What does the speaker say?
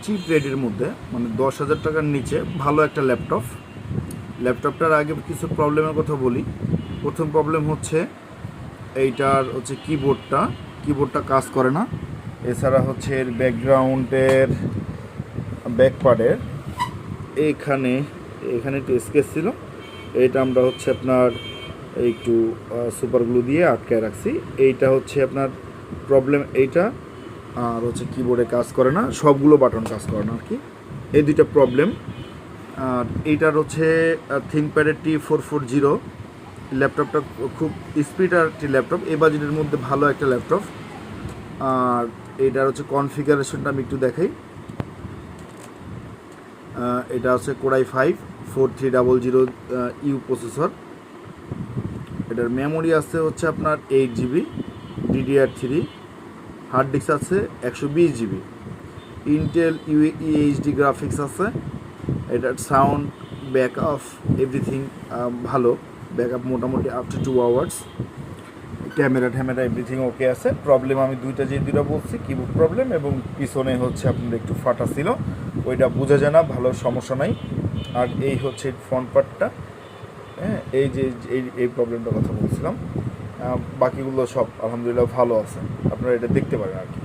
Chip রেটের মধ্যে মানে 10,000 টাকার নিচে ভালো একটা ল্যাপটপটার আগে কিছু প্রবলেমের কথা বলি। প্রথম প্রবলেম হচ্ছে এইটার হচ্ছে কিবোর্ডটা কাজ করে না। এছাড়া হচ্ছে এর ব্যাকগ্রাউন্ডের ব্যাকপার্টের এখানে একটু স্কেচ ছিল, এইটা আমরা হচ্ছে আপনার একটু সুপার গ্লু দিয়ে আটকায় রাখছি। এইটা হচ্ছে আপনার প্রবলেম এইটা। আর হচ্ছে কিবোর্ডে কাজ করে না, সবগুলো বাটন কাজ করে না আর কি, এই দুইটা প্রবলেম। আর এইটার হচ্ছে থিঙ্কপ্যাডের T440 ল্যাপটপটা খুব স্পিড আর একটি ল্যাপটপ, এই বাজেটের মধ্যে ভালো একটা ল্যাপটপ। আর এইটার হচ্ছে কনফিগারেশনটা আমি একটু দেখাই। এটা হচ্ছে কোরাই 5 4300 প্রসেসর। এটার মেমোরি আছে হচ্ছে আপনার 8 GB DDR3, হার্ড ডিস্ক আছে 120 GB, ইন্টেল UHD গ্রাফিক্স আছে। এটার সাউন্ড ব্যাকআপ এভরিথিং ভালো, ব্যাকআপ মোটামুটি up to 2 hours. Camera everything okay আছে। প্রবলেম আমি দুইটা বলছি, কিবোর্ড প্রবলেম এবং পিছনে হচ্ছে আপনার একটু ফাটা ছিল, ওইটা বোঝা যায় না, ভালো সমস্যা নাই। আর এই হচ্ছে ফ্রন্ট পার্টটা, হ্যাঁ, এই যে এই প্রবলেমটার কথা বলছিলাম। বাকিগুলো সব আলহামদুলিল্লাহ ভালো আছে, আপনারা এটা দেখতে পারেন আর কি।